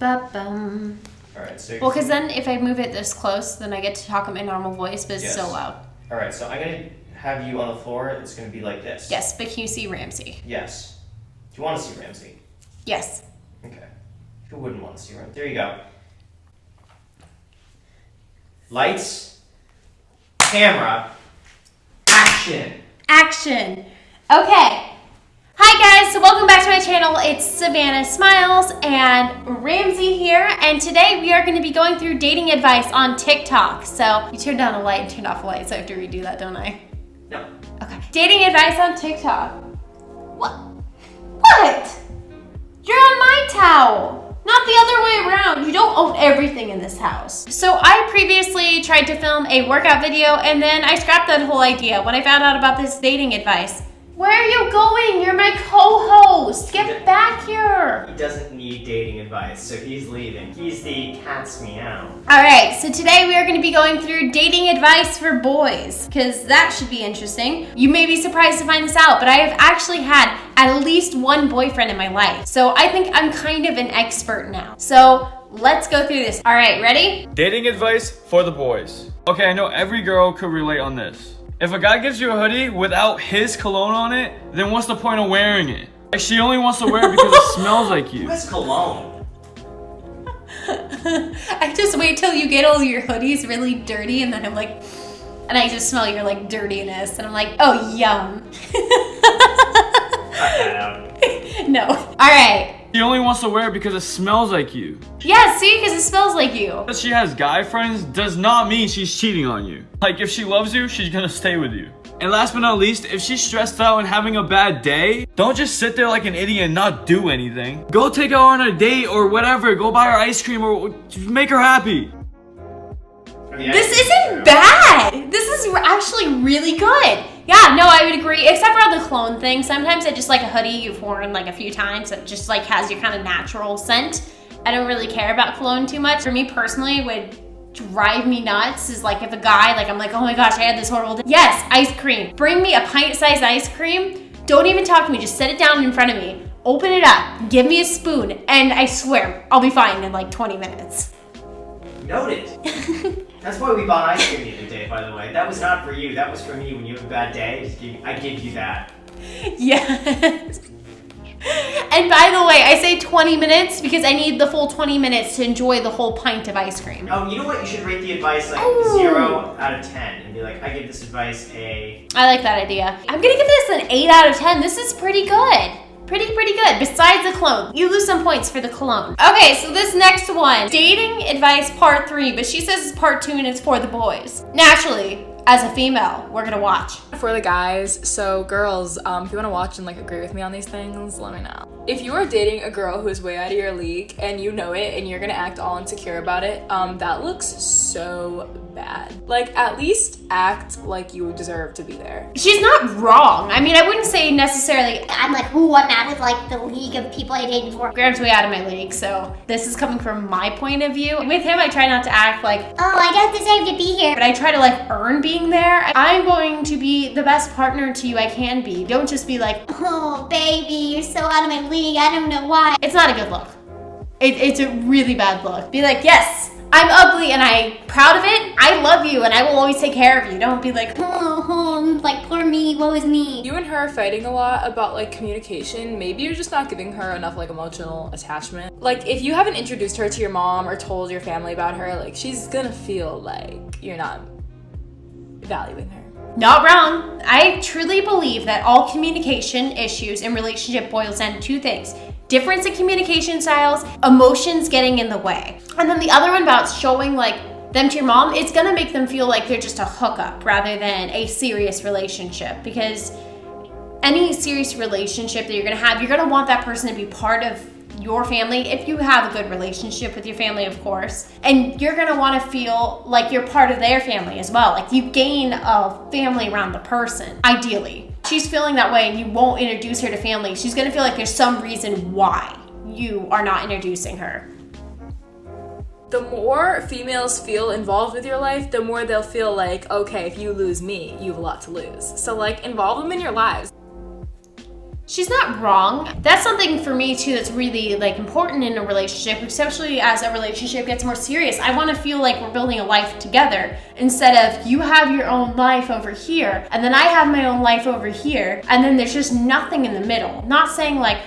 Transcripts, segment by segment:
Ba-bum. Alright, so... Well, because then if I move it this close, then I get to talk in my normal voice, but it's so loud. Alright, so I'm going to have you on the floor. It's going to be like this. Yes, but can you see Ramsey? Yes. Do you want to see Ramsey? Yes. Okay. Who wouldn't want to see Ramsey? There you go. Lights. Camera. Action. Action. Okay. Hi guys, so welcome back to my channel. It's Savannah Smiles and Ramsey here, and today we are going to be going through dating advice on TikTok. So you turned down a light and turned off a light, so I have to redo that, don't I? No. Okay. Dating advice on TikTok. What? What? You're on my towel, not the other way around. You don't own everything in this house. So I previously tried to film a workout video, and then I scrapped that whole idea when I found out about this dating advice. Where are you going? You're my co-host. Get back here. He doesn't need dating advice, so he's leaving. He's the cat's meow. All right, so today we are going to be going through dating advice for boys, because that should be interesting. You may be surprised to find this out, but I have actually had at least one boyfriend in my life. So I think I'm kind of an expert now. So let's go through this. All right, ready? Dating advice for the boys. Okay, I know every girl could relate on this. If a guy gives you a hoodie without his cologne on it, then what's the point of wearing it? Like, she only wants to wear it because it smells like you. What's cologne? I just wait till you get all your hoodies really dirty, and then I'm like, and I just smell your like dirtiness, and I'm like, oh, yum. Cut that out. No. All right. She only wants to wear it because it smells like you. Yeah, see, because it smells like you. That she has guy friends does not mean she's cheating on you. Like, if she loves you, she's gonna stay with you. And last but not least, if she's stressed out and having a bad day, don't just sit there like an idiot and not do anything. Go take her on a date or whatever. Go buy her ice cream or make her happy. This isn't bad. This is actually really good. Yeah, no, I would agree. Except for the cologne thing. Sometimes I just like a hoodie you've worn like a few times that just like has your kind of natural scent. I don't really care about cologne too much. For me personally, it would drive me nuts is like if a guy, like I'm like, oh my gosh, I had this horrible day. Yes, ice cream. Bring me a pint-sized ice cream. Don't even talk to me. Just set it down in front of me. Open it up. Give me a spoon. And I swear, I'll be fine in like 20 minutes. Noted. That's why we bought ice cream the other day, by the way. That was not for you. That was for me when you have a bad day. I give you that. Yes. And by the way, I say 20 minutes because I need the full 20 minutes to enjoy the whole pint of ice cream. Oh, you know what? You should rate the advice like 0 out of 10 and be like, I give this advice a... I like that idea. I'm gonna give this an 8 out of 10. This is pretty good. Pretty good. Besides the cologne. You lose some points for the cologne. Okay, so this next one. Dating advice part 3, but she says it's part 2 and it's for the boys. Naturally, as a female, we're gonna watch. For the guys, so girls, if you wanna watch and like agree with me on these things, let me know. If you are dating a girl who is way out of your league and you know it and you're gonna act all insecure about it, that looks so bad. Like, at least act like you deserve to be there. She's not wrong. I mean, I wouldn't say necessarily, I'm like, ooh, I'm out of like the league of people I dated before. Graham's way out of my league, so this is coming from my point of view. With him, I try not to act like, oh, I don't deserve to be here. but I try to like earn being there. I'm going to be the best partner to you I can be. Don't just be like, Oh, baby, you're so out of my league. I don't know why. it's not a good look. It's a really bad look. Be like, yes, I'm ugly and I'm proud of it. I love you and I will always take care of you. Don't be like, Like, poor me, woe is me. You and her are fighting a lot about like communication. Maybe you're just not giving her enough like emotional attachment. Like, if you haven't introduced her to your mom or told your family about her, like she's gonna feel like you're not valuing her. not wrong. I truly believe that all communication issues in relationship boils down to 2 things. Difference in communication styles, emotions getting in the way. And then the other one about showing like them to your mom, it's gonna make them feel like they're just a hookup rather than a serious relationship, because any serious relationship that you're gonna want that person to be part of your family, if you have a good relationship with your family, of course, and you're gonna wanna feel like you're part of their family as well. Like you gain a family around the person, ideally. She's feeling that way and you won't introduce her to family. She's gonna feel like there's some reason why you are not introducing her. The more females feel involved with your life, the more they'll feel like, okay, if you lose me, you have a lot to lose. So like, involve them in your lives. She's not wrong. That's something for me too that's really like important in a relationship, especially as a relationship gets more serious. I want to feel like we're building a life together instead of you have your own life over here and then I have my own life over here and then there's just nothing in the middle. Not saying like,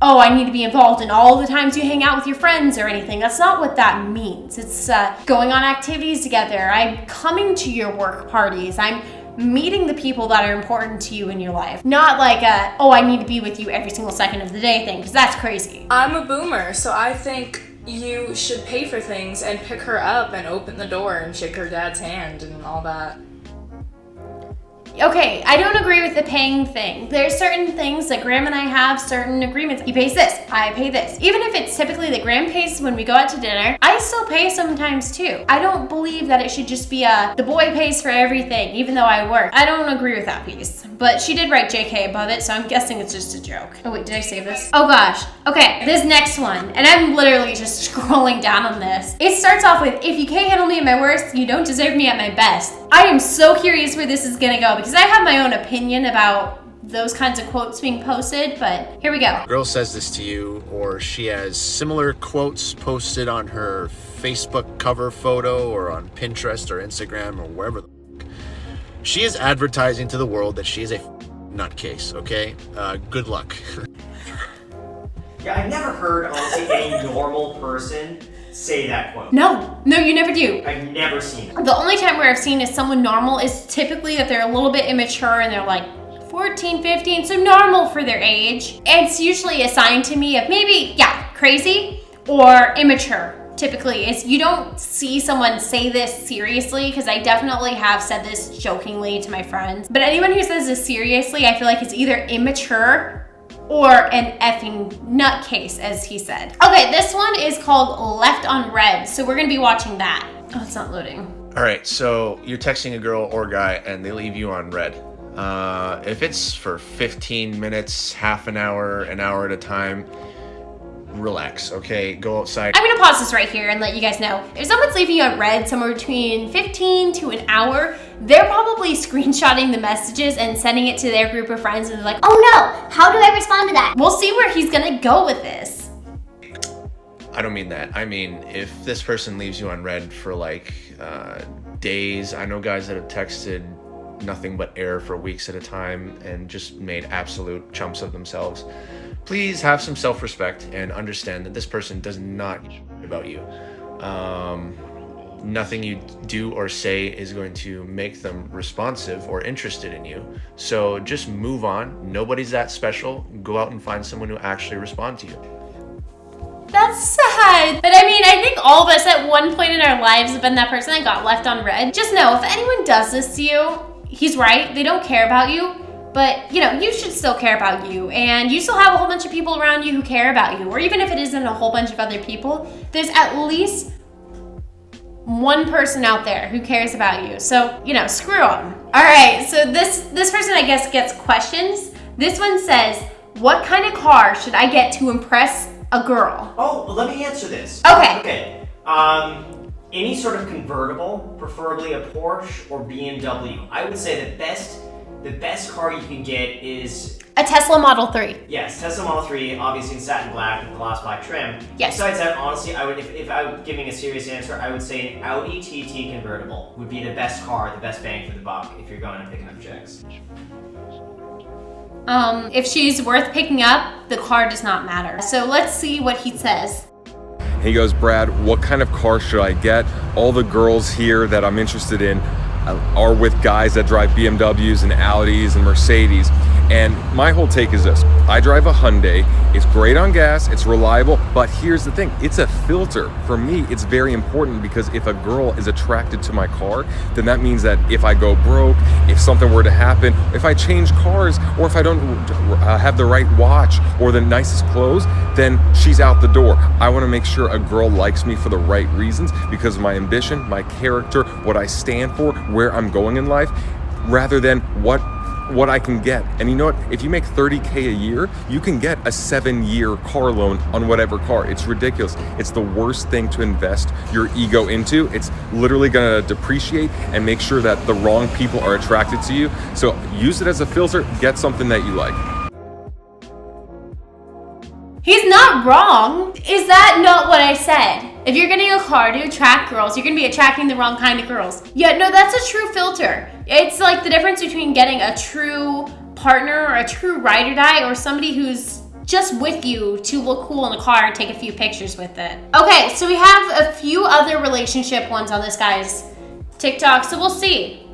oh, I need to be involved in all the times you hang out with your friends or anything. That's not what that means. It's going on activities together. I'm coming to your work parties. I'm meeting the people that are important to you in your life. Not like oh, I need to be with you every single second of the day thing, because that's crazy. I'm a boomer, so I think you should pay for things and pick her up and open the door and shake her dad's hand and all that. Okay, I don't agree with the paying thing. There's certain things that Graham and I have certain agreements. He pays this, I pay this. Even if it's typically that Graham pays when we go out to dinner, I still pay sometimes too. I don't believe that it should just be the boy pays for everything, even though I work. I don't agree with that piece. But she did write JK above it, so I'm guessing it's just a joke. Oh wait, did I save this? Oh gosh. Okay, this next one, and I'm literally just scrolling down on this. It starts off with, if you can't handle me at my worst, you don't deserve me at my best. I am so curious where this is gonna go because I have my own opinion about those kinds of quotes being posted, but here we go. Girl says this to you, or she has similar quotes posted on her Facebook cover photo or on Pinterest or Instagram or wherever the fuck. She is advertising to the world that she is a nutcase, okay? Good luck. Yeah, I've never heard, honestly, any normal person say that quote. No, you never do. I've never seen it. The only time where I've seen is someone normal is typically that they're a little bit immature and they're like 14, 15, so normal for their age. And it's usually assigned to me of maybe, yeah, crazy or immature. Typically, is you don't see someone say this seriously, because I definitely have said this jokingly to my friends. But anyone who says this seriously, I feel like is either immature or an effing nutcase, as he said. Okay, this one is called Left on Red, so we're gonna be watching that. Oh, it's not loading. All right, so you're texting a girl or guy and they leave you on red. If it's for 15 minutes, half an hour at a time, relax, okay? Go outside. I'm gonna pause this right here and let you guys know. If someone's leaving you on red somewhere between 15 to an hour, they're probably screenshotting the messages and sending it to their group of friends and they're like, Oh no, how do I respond to that? we'll see where he's gonna go with this. I don't mean that. I mean, if this person leaves you on red for like days, I know guys that have texted nothing but air for weeks at a time and just made absolute chumps of themselves. Please have some self-respect and understand that this person does not care about you. Nothing you do or say is going to make them responsive or interested in you. So just move on. Nobody's that special. Go out and find someone who actually responds to you. That's sad. But I mean, I think all of us at one point in our lives have been that person that got left on red. Just know, if anyone does this to you, he's right. They don't care about you. But, you know, you should still care about you. And you still have a whole bunch of people around you who care about you. Or even if it isn't a whole bunch of other people, there's at least one person out there who cares about you. So, you know, screw them. All right, so this person, I guess, gets questions. This one says, what kind of car should I get to impress a girl? Oh, let me answer this. Okay. Any sort of convertible, preferably a Porsche or BMW. I would say the best car you can get is A Tesla Model 3. Yes, Tesla Model 3, obviously in satin black with gloss black trim. Yes. Besides that, honestly, I would, if I were giving a serious answer, I would say an Audi TT convertible would be the best car, the best bang for the buck if you're going and picking up chicks. If she's worth picking up, the car does not matter. So let's see what he says. He goes, Brad, what kind of car should I get? All the girls here that I'm interested in are with guys that drive BMWs and Audis and Mercedes. And my whole take is this: I drive a Hyundai, it's great on gas, it's reliable, but here's the thing, it's a filter. For me, it's very important, because if a girl is attracted to my car, then that means that if I go broke, if something were to happen, if I change cars, or if I don't have the right watch or the nicest clothes, then she's out the door. I want to make sure a girl likes me for the right reasons, because of my ambition, my character, what I stand for, where I'm going in life, rather than what I can get. And you know what? If you make $30K a year, you can get a 7-year car loan on whatever car. It's ridiculous. It's the worst thing to invest your ego into. It's literally gonna depreciate and make sure that the wrong people are attracted to you. So use it as a filter, get something that you like. not wrong. Is that not what I said? If you're getting a car to attract girls, you're gonna be attracting the wrong kind of girls. Yeah, no, that's a true filter. It's like the difference between getting a true partner or a true ride or die, or somebody who's just with you to look cool in a car and take a few pictures with it. Okay, so we have a few other relationship ones on this guy's TikTok, so we'll see.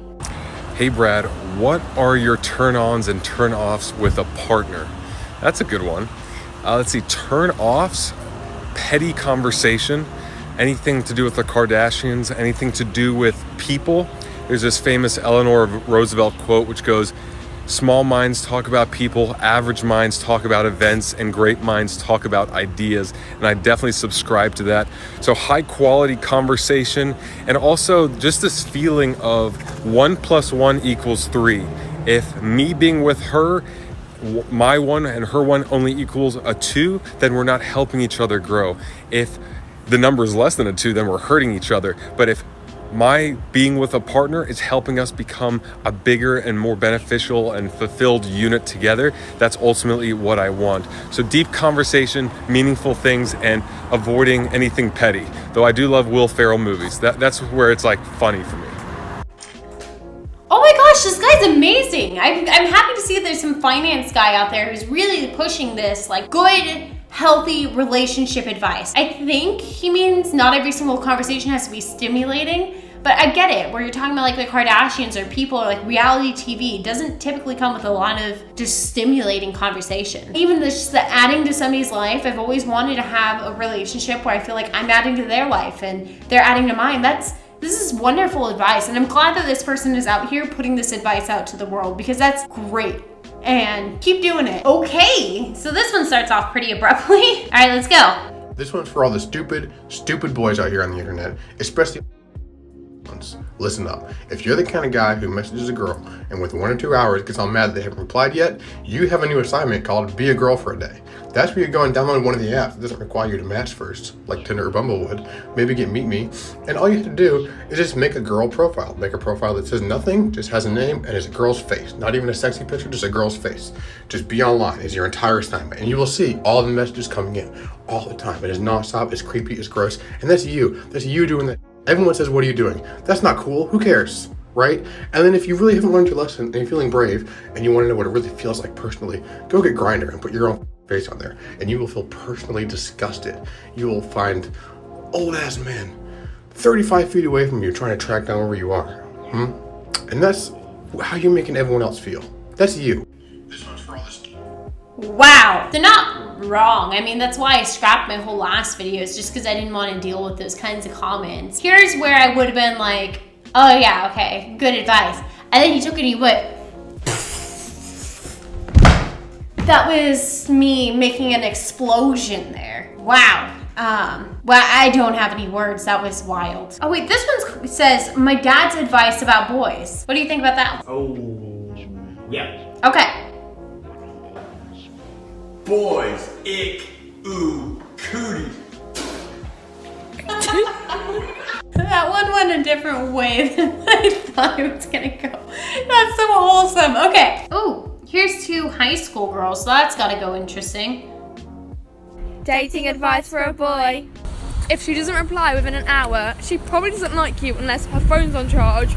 Hey Brad, what are your turn-ons and turn-offs with a partner? That's a good one. Let's see, turn-offs, petty conversation, anything to do with the Kardashians, anything to do with people. There's this famous Eleanor Roosevelt quote which goes, small minds talk about people, average minds talk about events, and great minds talk about ideas. And I definitely subscribe to that. So high quality conversation, and also just this feeling of 1 + 1 = 3. If me being with her, my one and her one only equals a 2, then we're not helping each other grow. If the number is less than a 2, then we're hurting each other. But if my being with a partner is helping us become a bigger and more beneficial and fulfilled unit together, that's ultimately what I want. So deep conversation, meaningful things, and avoiding anything petty. Though I do love Will Ferrell movies. That's where it's like funny for me. Oh my gosh, this guy's amazing. I'm happy to see that there's some finance guy out there who's really pushing this like good, healthy relationship advice. I think he means not every single conversation has to be stimulating, but I get it. Where you're talking about like the Kardashians or people or like reality TV doesn't typically come with a lot of just stimulating conversation. Even just the adding to somebody's life, I've always wanted to have a relationship where I feel like I'm adding to their life and they're adding to mine. This is wonderful advice, and I'm glad that this person is out here putting this advice out to the world because that's great. And keep doing it. Okay, so this one starts off pretty abruptly. All right, let's go. This one's for all the stupid boys out here on the internet, especially ones. Listen up. If you're the kind of guy who messages a girl and with 1 or 2 hours gets all mad that they haven't replied yet, you have a new assignment called Be a Girl for a Day. That's where you go and download one of the apps that doesn't require you to match first, like Tinder or Bumble would. Maybe get Meet Me, and all you have to do is just make a girl profile. Make a profile that says nothing, just has a name, and is a girl's face. Not even a sexy picture, just a girl's face. Just be online is your entire assignment, and you will see all the messages coming in all the time. It is nonstop, it's creepy, it's gross, and that's you. That's you doing that. Everyone says, what are you doing? That's not cool. Who cares? Right? And then if you really haven't learned your lesson and you're feeling brave and you want to know what it really feels like personally, go get Grindr and put your own face on there, and you will feel personally disgusted. You will find old ass men 35 feet away from you trying to track down where you are. And that's how you're making everyone else feel. That's you. This one's for all this. Wow, they're not wrong. I mean, that's why I scrapped my whole last videos, just because I didn't want to deal with those kinds of comments. Here's where I would have been like, oh yeah, okay, good advice. And then he took it and he went. That was me making an explosion there. Wow. Well, I don't have any words. That was wild. Oh wait, this one says, my dad's advice about boys. What do you think about that one? Oh, yeah. Okay. Boys, ick, ooh, cooties. That one went a different way than I thought it was gonna go. That's so wholesome. Okay. Oh, here's 2 high school girls, so that's gotta go interesting. Dating advice for a boy. If she doesn't reply within an hour, she probably doesn't like you unless her phone's on charge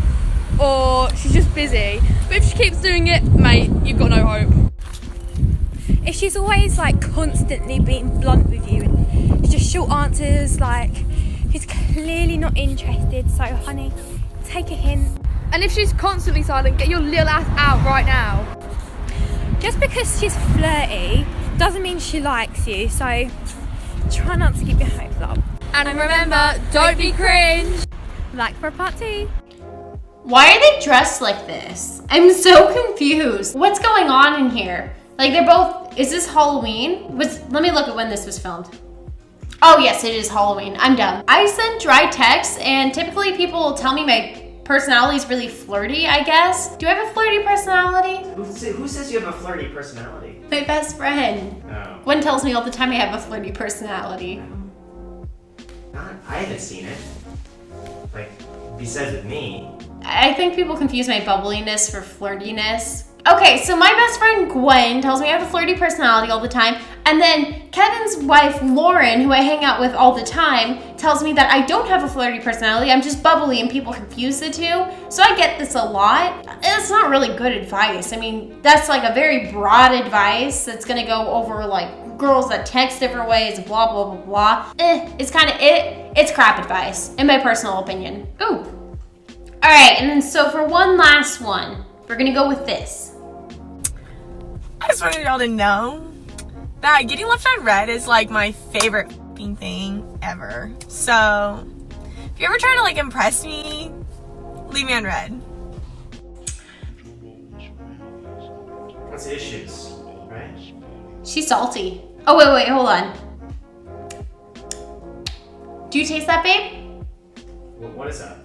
or she's just busy. But if she keeps doing it, mate, you've got no hope. If she's always like constantly being blunt with you and it's just short answers, like she's clearly not interested, so honey, take a hint. And if she's constantly silent, get your little ass out right now. Just because she's flirty doesn't mean she likes you, so try not to keep your hopes up. And remember, don't be cringe. Like for a part 2. Why are they dressed like this? I'm so confused. What's going on in here? Like they're both, is this Halloween? Let me look at when this was filmed. Oh yes, it is Halloween. I'm dumb. I send dry texts and typically people will tell me my personality is really flirty, I guess. Do I have a flirty personality? Who says you have a flirty personality? My best friend. Oh. One tells me all the time I have a flirty personality. I haven't seen it. Like, besides with me. I think people confuse my bubbliness for flirtiness. Okay, so my best friend Gwen tells me I have a flirty personality all the time, and then Kevin's wife Lauren, who I hang out with all the time, tells me that I don't have a flirty personality, I'm just bubbly and people confuse the two. So I get this a lot. It's not really good advice. I mean, that's like a very broad advice that's gonna go over like girls that text different ways, blah, blah, blah, blah. It's kind of it's crap advice, in my personal opinion. Ooh. All right, and then so for one last one, we're gonna go with this. I just wanted y'all to know that getting left on red is like my favorite thing ever. So if you ever try to like impress me, leave me on red. What's the issues, right? She's salty. Oh, wait, hold on. Do you taste that, babe? What is that?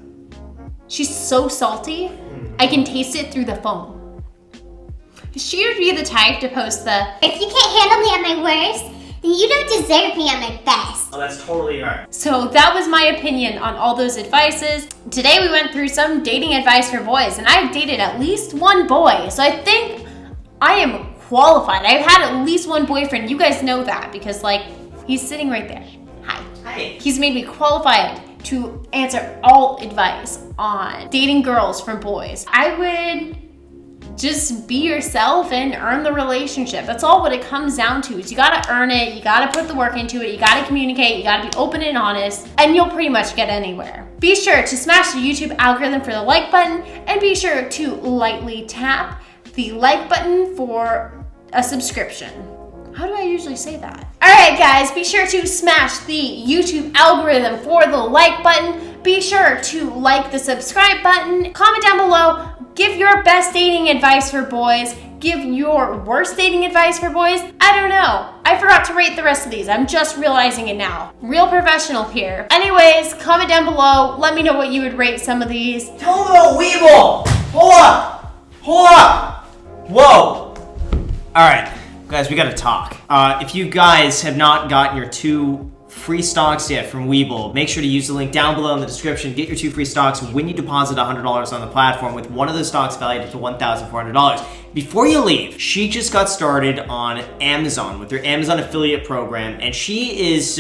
She's so salty, I can taste it through the phone. She would be the type to post the, if you can't handle me at my worst, then you don't deserve me at my best. Oh, that's totally right. So that was my opinion on all those advices. Today we went through some dating advice for boys, and I've dated at least one boy. So I think I am qualified. I've had at least one boyfriend. You guys know that because like, he's sitting right there. Hi. Hi. He's made me qualified to answer all advice on dating girls from boys. I would just be yourself and earn the relationship. That's all what it comes down to is you gotta earn it, you gotta put the work into it, you gotta communicate, you gotta be open and honest, and you'll pretty much get anywhere. Be sure to smash the YouTube algorithm for the like button, and be sure to lightly tap the like button for a subscription. How do I usually say that? All right, guys, be sure to smash the YouTube algorithm for the like button. Be sure to like the subscribe button. Comment down below. Give your best dating advice for boys. Give your worst dating advice for boys. I don't know. I forgot to rate the rest of these. I'm just realizing it now. Real professional here. Anyways, comment down below. Let me know what you would rate some of these. Tell them about Weeble! Hold up! Hold up! Whoa! Alright, guys, we gotta talk. If you guys have not gotten your 2 free stocks yet from Weeble, make sure to use the link down below in the description. Get your 2 free stocks when you deposit $100 on the platform, with one of those stocks valued up to $1,400. Before you leave, she just got started on Amazon with her Amazon affiliate program, and she is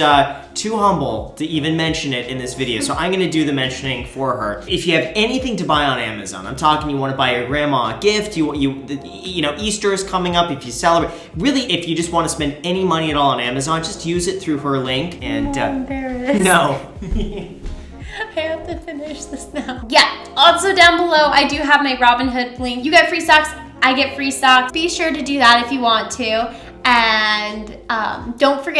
too humble to even mention it in this video, so I'm gonna do the mentioning for her. If you have anything to buy on Amazon, I'm talking you wanna buy your grandma a gift, you know, Easter is coming up, if you celebrate, really, if you just wanna spend any money at all on Amazon, just use it through her link, and I'm embarrassed. no. I have to finish this now. Yeah, also down below, I do have my Robinhood link. You get free stocks, I get free stocks. Be sure to do that if you want to. And don't forget